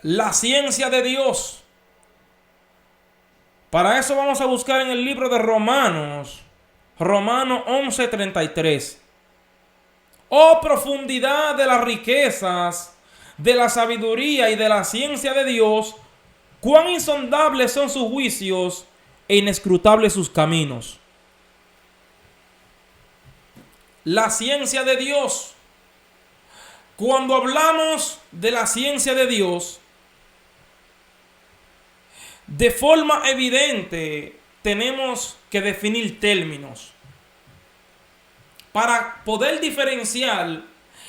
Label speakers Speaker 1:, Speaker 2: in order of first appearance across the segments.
Speaker 1: la ciencia de Dios. Para eso vamos a buscar en el libro de Romanos, Romanos 11:33. Oh profundidad de las riquezas, de la sabiduría y de la ciencia de Dios, cuán insondables son sus juicios e inescrutables sus caminos. La ciencia de Dios. Cuando hablamos de la ciencia de Dios, de forma evidente tenemos que definir términos para poder diferenciar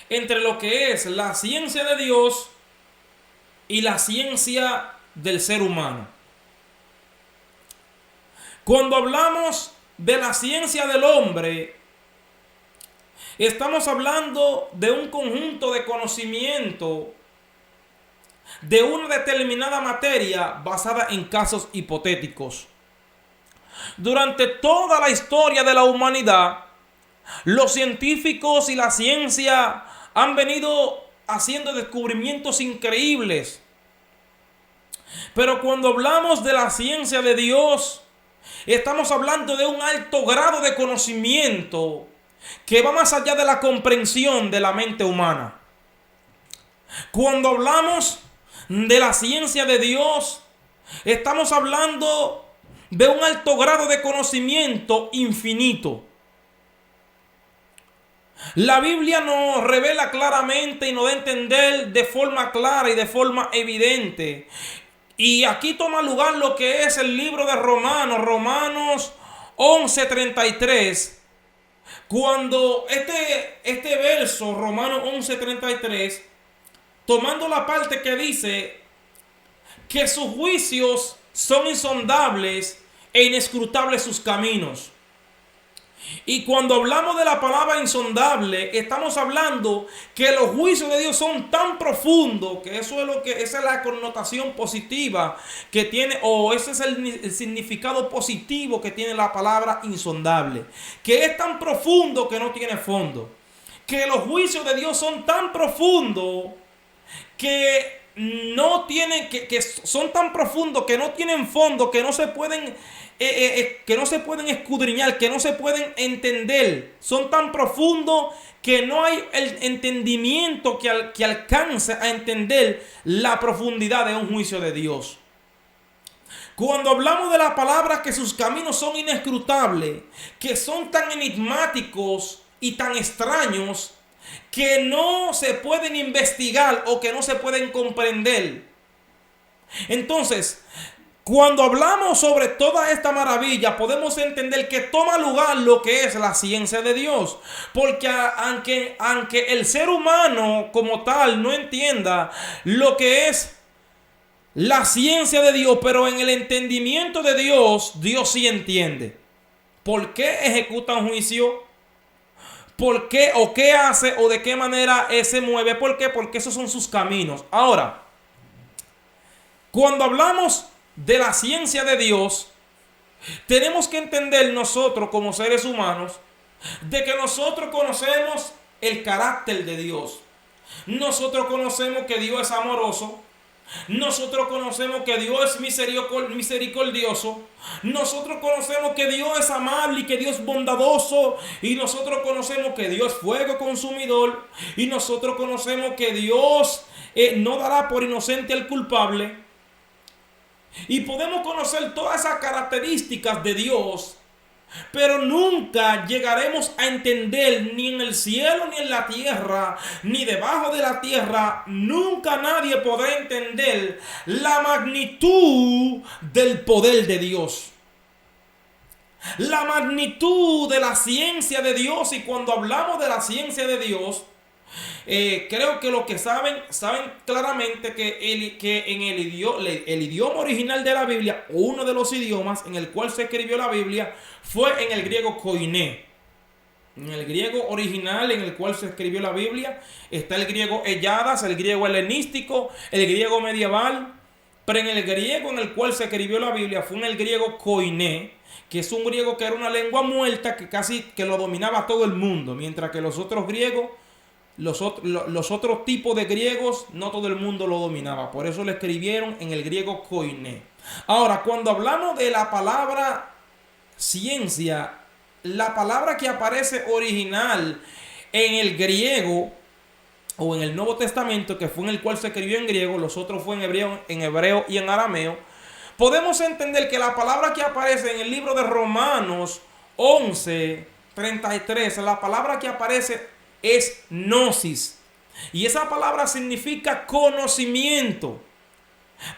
Speaker 1: entre lo que es la ciencia de Dios y la ciencia del ser humano. Cuando hablamos de la ciencia del hombre, estamos hablando de un conjunto de conocimiento de una determinada materia basada en casos hipotéticos. Durante toda la historia de la humanidad, los científicos y la ciencia han venido haciendo descubrimientos increíbles. Pero cuando hablamos de la ciencia de Dios, estamos hablando de un alto grado de conocimiento que va más allá de la comprensión de la mente humana. Cuando hablamos de la ciencia de Dios, estamos hablando de un alto grado de conocimiento infinito. La Biblia nos revela claramente y nos da a entender de forma clara y de forma evidente. Y aquí toma lugar lo que es el libro de Romanos, Romanos 11:33. Cuando este verso, Romanos 11:33, tomando la parte que dice que sus juicios son insondables e inescrutables sus caminos. Y cuando hablamos de la palabra insondable, estamos hablando que los juicios de Dios son tan profundos, que eso es esa es la connotación positiva que tiene, o ese es el significado positivo que tiene la palabra insondable, que es tan profundo que no tiene fondo, que los juicios de Dios son tan profundos que no tienen, que son tan profundos que no tienen fondo, que no se pueden escudriñar, que no se pueden entender. Son tan profundos que no hay el entendimiento que alcance a entender la profundidad de un juicio de Dios. Cuando hablamos de la palabra que sus caminos son inescrutables, que son tan enigmáticos y tan extraños, que no se pueden investigar o que no se pueden comprender. Entonces, cuando hablamos sobre toda esta maravilla, podemos entender que toma lugar lo que es la ciencia de Dios. Porque aunque el ser humano como tal no entienda lo que es la ciencia de Dios, pero en el entendimiento de Dios, Dios sí entiende. ¿Por qué ejecuta un juicio? ¿Por qué o qué hace o de qué manera se mueve? ¿Por qué? Porque esos son sus caminos. Ahora, cuando hablamos de la ciencia de Dios, tenemos que entender nosotros como seres humanos de que nosotros conocemos el carácter de Dios. Nosotros conocemos que Dios es amoroso. Nosotros conocemos que Dios es misericordioso. Nosotros conocemos que Dios es amable y que Dios es bondadoso. Y nosotros conocemos que Dios es fuego consumidor. Y nosotros conocemos que Dios no dará por inocente al culpable. Y podemos conocer todas esas características de Dios, pero nunca llegaremos a entender ni en el cielo, ni en la tierra, ni debajo de la tierra. Nunca nadie podrá entender la magnitud del poder de Dios, la magnitud de la ciencia de Dios. Y cuando hablamos de la ciencia de Dios, creo que los que saben claramente que en el idioma original de la Biblia, uno de los idiomas en el cual se escribió la Biblia, fue en el griego koiné. En el griego original en el cual se escribió la Biblia está el griego Elladas, el griego helenístico, el griego medieval. Pero en el griego en el cual se escribió la Biblia fue en el griego koiné, que es un griego que era una lengua muerta que casi que lo dominaba todo el mundo, mientras que los otros griegos los otros tipos de griegos, no todo el mundo lo dominaba. Por eso lo escribieron en el griego koiné. Ahora, cuando hablamos de la palabra ciencia, la palabra que aparece original en el griego o en el Nuevo Testamento, que fue en el cual se escribió en griego, los otros fue en hebreo y en arameo, podemos entender que la palabra que aparece en el libro de Romanos 11:33, la palabra que aparece es gnosis. Y esa palabra significa conocimiento.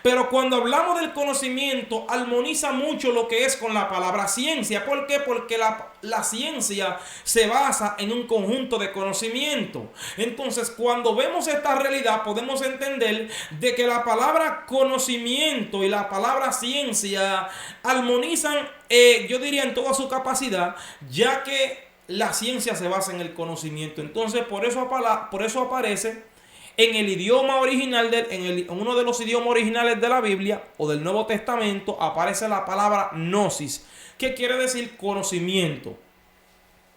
Speaker 1: Pero cuando hablamos del conocimiento, armoniza mucho lo que es con la palabra ciencia. ¿Por qué? Porque la ciencia se basa en un conjunto de conocimiento. Entonces, cuando vemos esta realidad, podemos entender de que la palabra conocimiento y la palabra ciencia armonizan, yo diría, en toda su capacidad, ya que la ciencia se basa en el conocimiento. Entonces, por eso aparece en el idioma original, en uno de los idiomas originales de la Biblia o del Nuevo Testamento, aparece la palabra gnosis, que quiere decir conocimiento.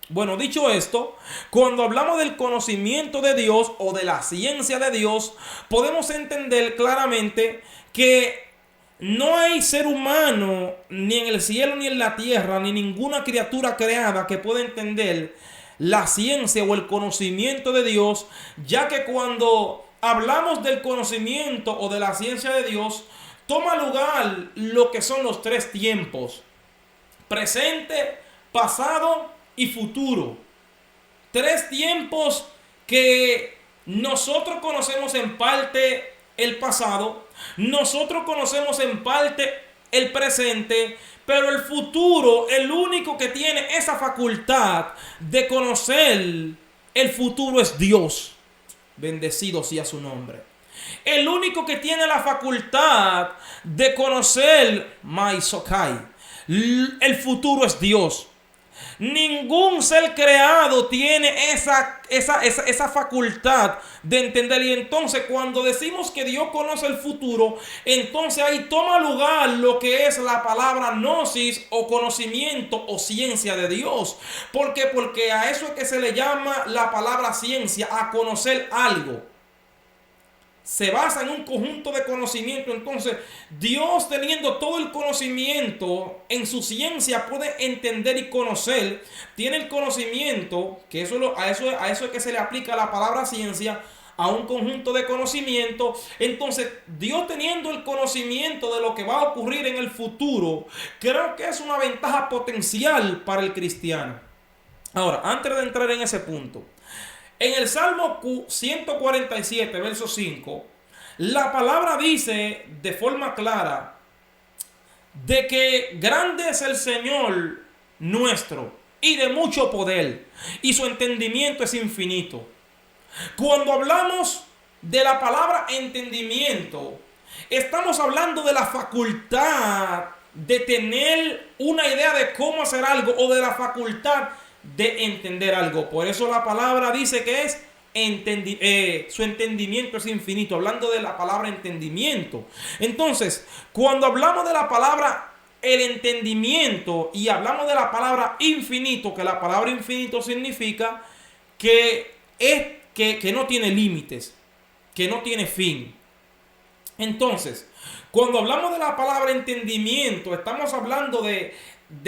Speaker 1: Bueno, dicho esto, cuando hablamos del conocimiento de Dios o de la ciencia de Dios, podemos entender claramente que no hay ser humano, ni en el cielo ni en la tierra, ni ninguna criatura creada que pueda entender la ciencia o el conocimiento de Dios, ya que cuando hablamos del conocimiento o de la ciencia de Dios, toma lugar lo que son los tres tiempos: presente, pasado y futuro. Tres tiempos que nosotros conocemos en parte el pasado, nosotros conocemos en parte el presente, pero el futuro, el único que tiene esa facultad de conocer el futuro es Dios. Bendecido sea su nombre. El único que tiene la facultad de conocer Maisokai, el futuro es Dios. Ningún ser creado tiene esa facultad de entender. Y entonces, cuando decimos que Dios conoce el futuro, entonces ahí toma lugar lo que es la palabra gnosis o conocimiento o ciencia de Dios. ¿Por qué? Porque a eso es que se le llama la palabra ciencia, a conocer algo. Se basa en un conjunto de conocimiento. Entonces, Dios, teniendo todo el conocimiento en su ciencia, puede entender y conocer. Tiene el conocimiento, que a eso es que se le aplica la palabra ciencia, a un conjunto de conocimiento. Entonces, Dios, teniendo el conocimiento de lo que va a ocurrir en el futuro, creo que es una ventaja potencial para el cristiano. Ahora, antes de entrar en ese punto, en el Salmo 147, verso 5, la palabra dice de forma clara de que grande es el Señor nuestro y de mucho poder, y su entendimiento es infinito. Cuando hablamos de la palabra entendimiento, estamos hablando de la facultad de tener una idea de cómo hacer algo, o de la facultad de entender algo. Por eso la palabra dice que es su entendimiento es infinito, hablando de la palabra entendimiento. Entonces, cuando hablamos de la palabra el entendimiento y hablamos de la palabra infinito, que la palabra infinito significa que no tiene límites, que no tiene fin. Entonces, cuando hablamos de la palabra entendimiento, estamos hablando de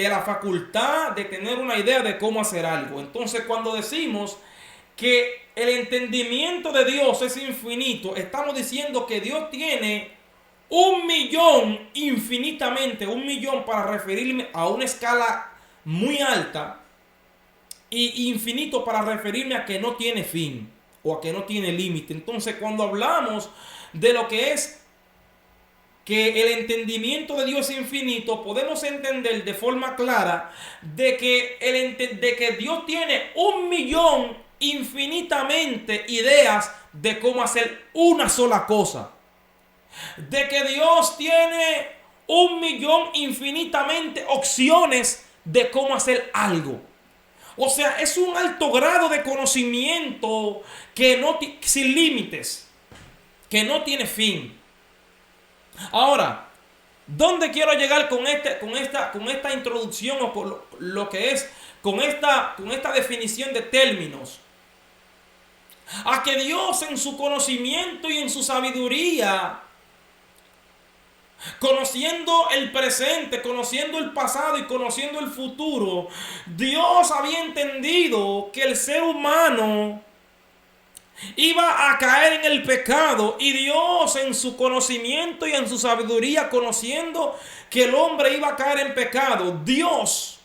Speaker 1: la facultad de tener una idea de cómo hacer algo. Entonces, cuando decimos que el entendimiento de Dios es infinito, estamos diciendo que Dios tiene 1.000.000, infinitamente 1.000.000, para referirme a una escala muy alta, y infinito para referirme a que no tiene fin o a que no tiene límite. Entonces, cuando hablamos de lo que es que el entendimiento de Dios es infinito, podemos entender de forma clara de que Dios tiene 1.000.000 infinitamente ideas de cómo hacer una sola cosa. De que Dios tiene 1.000.000 infinitamente opciones de cómo hacer algo. O sea, es un alto grado de conocimiento sin límites, que no tiene fin. Ahora, ¿dónde quiero llegar con esta introducción, o con lo que es con esta definición de términos? a que Dios en su conocimiento y en su sabiduría, conociendo el presente, conociendo el pasado y conociendo el futuro, Dios había entendido que el ser humano iba a caer en el pecado, y Dios en su conocimiento y en su sabiduría, conociendo que el hombre iba a caer en pecado, Dios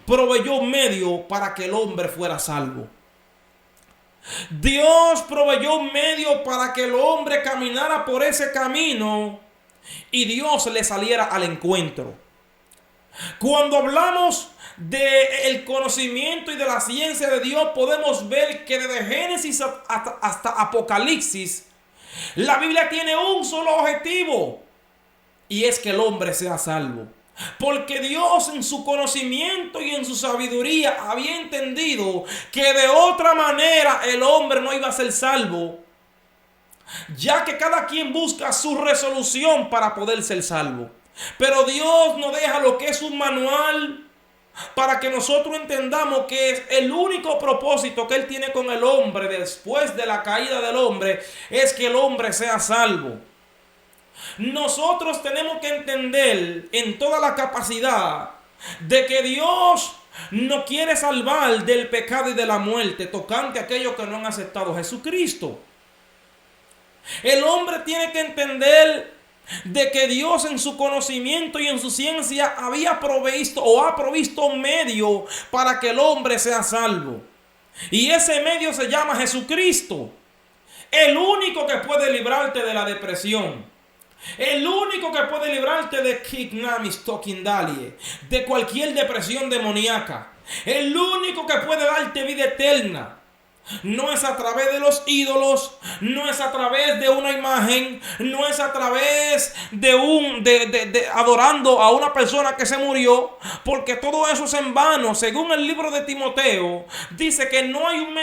Speaker 1: proveyó un medio para que el hombre fuera salvo. Dios proveyó un medio para que el hombre caminara por ese camino y Dios le saliera al encuentro. Cuando hablamos del conocimiento y de la ciencia de Dios, podemos ver que desde Génesis hasta Apocalipsis, la Biblia tiene un solo objetivo, y es que el hombre sea salvo. Porque Dios en su conocimiento y en su sabiduría había entendido que de otra manera el hombre no iba a ser salvo, ya que cada quien busca su resolución para poder ser salvo. Pero Dios nos deja lo que es un manual para que nosotros entendamos que es el único propósito que Él tiene con el hombre después de la caída del hombre, es que el hombre sea salvo. Nosotros tenemos que entender en toda la capacidad de que Dios no quiere salvar del pecado y de la muerte tocante a aquellos que no han aceptado a Jesucristo. El hombre tiene que entender de que Dios en su conocimiento y en su ciencia había provisto o ha provisto un medio para que el hombre sea salvo. Y ese medio se llama Jesucristo. El único que puede librarte de la depresión. El único que puede librarte de Kignamis Tokindalie, de cualquier depresión demoníaca. El único que puede darte vida eterna. No es a través de los ídolos, no es a través de una imagen, no es a través de adorando a una persona que se murió, porque todo eso es en vano. Según el libro de Timoteo, dice que no hay un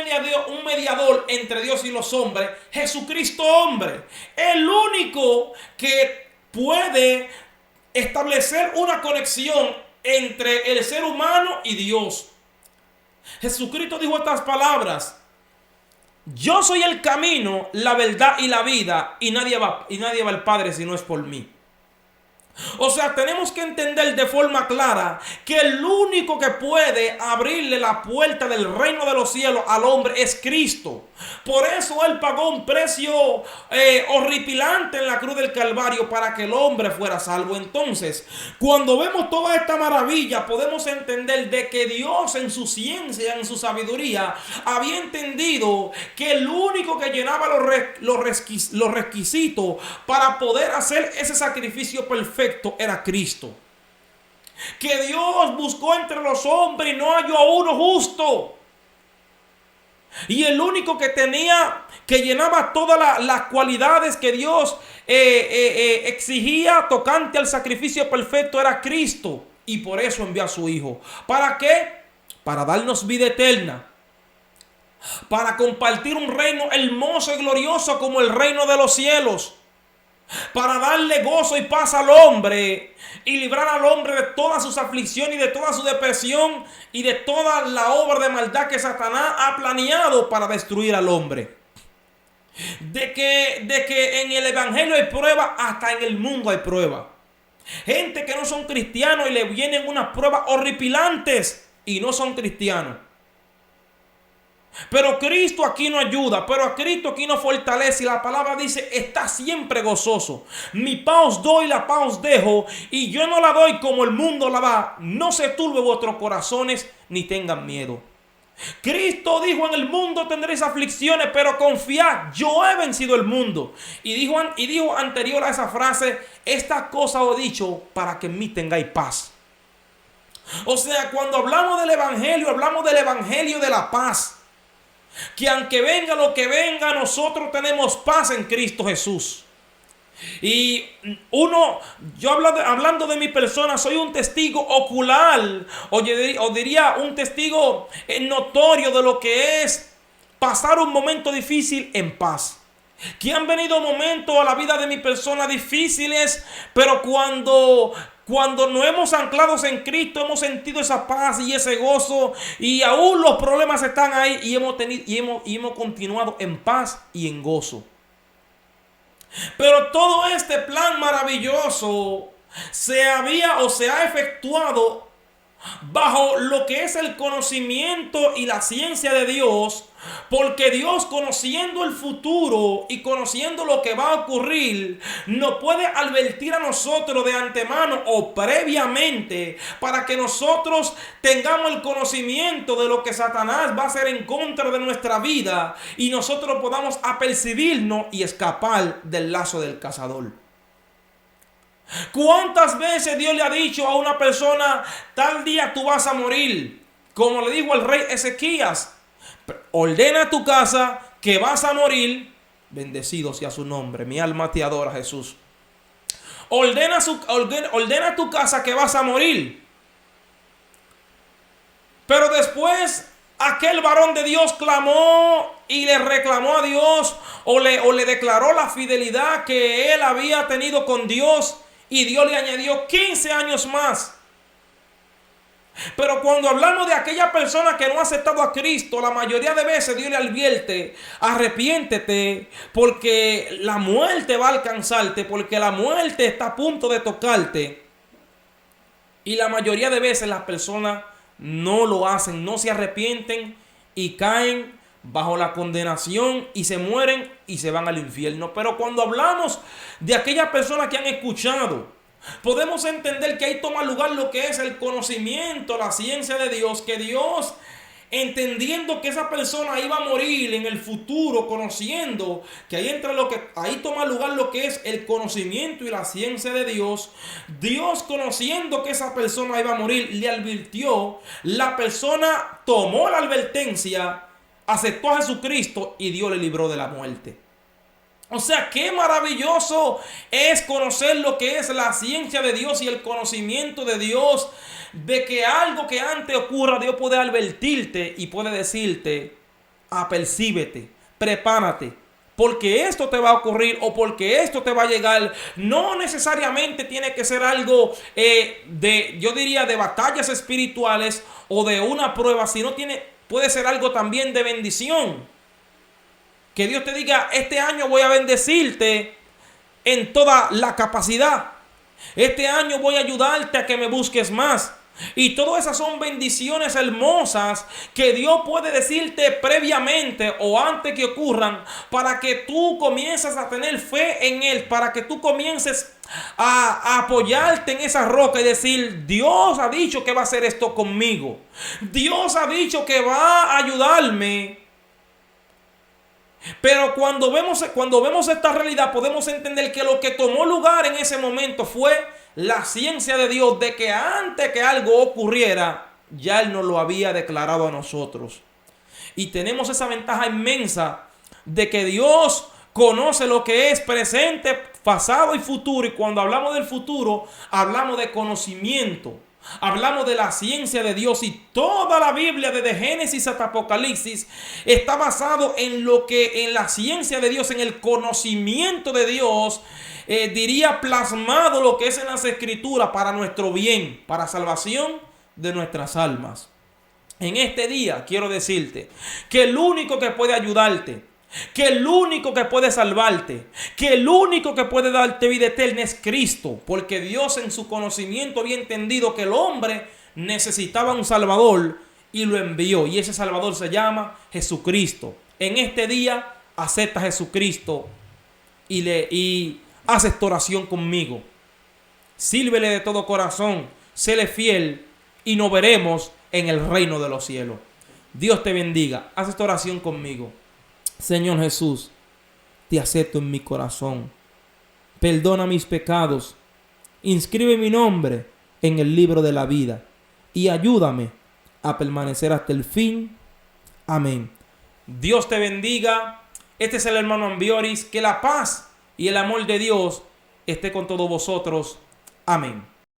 Speaker 1: mediador entre Dios y los hombres, Jesucristo hombre, el único que puede establecer una conexión entre el ser humano y Dios. Jesucristo dijo estas palabras: yo soy el camino, la verdad y la vida, y nadie va al Padre si no es por mí. O sea, tenemos que entender de forma clara que el único que puede abrirle la puerta del reino de los cielos al hombre es Cristo. Por eso Él pagó un precio horripilante en la cruz del Calvario para que el hombre fuera salvo. Entonces, cuando vemos toda esta maravilla, podemos entender de que Dios en su ciencia, en su sabiduría, había entendido que el único que llenaba los requisitos para poder hacer ese sacrificio perfecto era Cristo. Que Dios buscó entre los hombres y no halló a uno justo. Y el único que llenaba todas las cualidades que Dios exigía tocante al sacrificio perfecto era Cristo. Y por eso envió a su Hijo. ¿Para qué? Para darnos vida eterna. Para compartir un reino hermoso y glorioso como el reino de los cielos. Para darle gozo y paz al hombre y librar al hombre de todas sus aflicciones y de toda su depresión y de toda la obra de maldad que Satanás ha planeado para destruir al hombre. De que en el evangelio hay prueba, hasta en el mundo hay prueba. Gente que no son cristianos y le vienen unas pruebas horripilantes y no son cristianos. Pero Cristo aquí no ayuda, pero a Cristo aquí no fortalece. Y la palabra dice: está siempre gozoso. Mi paz os doy, la paz os dejo, y yo no la doy como el mundo la da. No se turbe vuestros corazones, ni tengan miedo. Cristo dijo: en el mundo tendréis aflicciones, pero confiad, yo he vencido el mundo. Y dijo anterior a esa frase: esta cosa os he dicho para que en mí tengáis paz. O sea, cuando hablamos del evangelio de la paz. Que aunque venga lo que venga, nosotros tenemos paz en Cristo Jesús. Y yo hablando de mi persona, soy un testigo ocular, o diría un testigo notorio de lo que es pasar un momento difícil en paz. Que han venido momentos a la vida de mi persona difíciles, pero cuando nos hemos anclado en Cristo, hemos sentido esa paz y ese gozo, y aún los problemas están ahí, y hemos continuado en paz y en gozo. Pero todo este plan maravilloso se ha efectuado bajo lo que es el conocimiento y la ciencia de Dios, porque Dios, conociendo el futuro y conociendo lo que va a ocurrir, nos puede advertir a nosotros de antemano o previamente, para que nosotros tengamos el conocimiento de lo que Satanás va a hacer en contra de nuestra vida y nosotros podamos apercibirnos y escapar del lazo del cazador. ¿Cuántas veces Dios le ha dicho a una persona, tal día tú vas a morir? Como le dijo al rey Ezequías, ordena tu casa que vas a morir, bendecido sea su nombre, mi alma te adora, Jesús. Ordena tu casa que vas a morir. Pero después aquel varón de Dios clamó y le reclamó a Dios, o le declaró la fidelidad que él había tenido con Dios, y Dios le añadió 15 años más. Pero cuando hablamos de aquella persona que no ha aceptado a Cristo, la mayoría de veces Dios le advierte: arrepiéntete, porque la muerte va a alcanzarte, porque la muerte está a punto de tocarte. Y la mayoría de veces las personas no lo hacen, no se arrepienten y caen bajo la condenación y se mueren y se van al infierno. Pero cuando hablamos de aquellas personas que han escuchado, podemos entender que ahí toma lugar lo que es el conocimiento, la ciencia de Dios, que Dios, entendiendo que esa persona iba a morir en el futuro, conociendo que ahí toma lugar lo que es el conocimiento y la ciencia de Dios. Dios, conociendo que esa persona iba a morir, le advirtió. La persona tomó la advertencia, aceptó a Jesucristo y Dios le libró de la muerte. O sea, qué maravilloso es conocer lo que es la ciencia de Dios y el conocimiento de Dios, de que algo que antes ocurra, Dios puede advertirte y puede decirte: apercíbete, prepárate, porque esto te va a ocurrir o porque esto te va a llegar. No necesariamente tiene que ser algo yo diría, de batallas espirituales o de una prueba, sino puede ser algo también de bendición. Que Dios te diga: este año voy a bendecirte en toda la capacidad. Este año voy a ayudarte a que me busques más. Y todas esas son bendiciones hermosas que Dios puede decirte previamente o antes que ocurran, para que tú comiences a tener fe en Él, para que tú comiences a apoyarte en esa roca y decir: Dios ha dicho que va a hacer esto conmigo. Dios ha dicho que va a ayudarme. Pero cuando vemos esta realidad, podemos entender que lo que tomó lugar en ese momento fue la ciencia de Dios, de que antes que algo ocurriera, ya Él nos lo había declarado a nosotros. Y tenemos esa ventaja inmensa de que Dios conoce lo que es presente, pasado y futuro. Y cuando hablamos del futuro, hablamos de conocimiento. Hablamos de la ciencia de Dios, y toda la Biblia desde Génesis hasta Apocalipsis está basado en la ciencia de Dios, en el conocimiento de Dios, diría plasmado lo que es en las Escrituras para nuestro bien, para salvación de nuestras almas. En este día quiero decirte que el único que puede ayudarte, que el único que puede salvarte, que el único que puede darte vida eterna es Cristo, porque Dios en su conocimiento había entendido que el hombre necesitaba un Salvador y lo envió, y ese Salvador se llama Jesucristo. En este día acepta a Jesucristo y haz esta oración conmigo. Sírvele de todo corazón, séle fiel y nos veremos en el reino de los cielos. Dios te bendiga. Haz esta oración conmigo. Señor Jesús, te acepto en mi corazón. Perdona mis pecados. Inscribe mi nombre en el libro de la vida y ayúdame a permanecer hasta el fin. Amén. Dios te bendiga. Este es el hermano Ambioris. Que la paz y el amor de Dios esté con todos vosotros. Amén.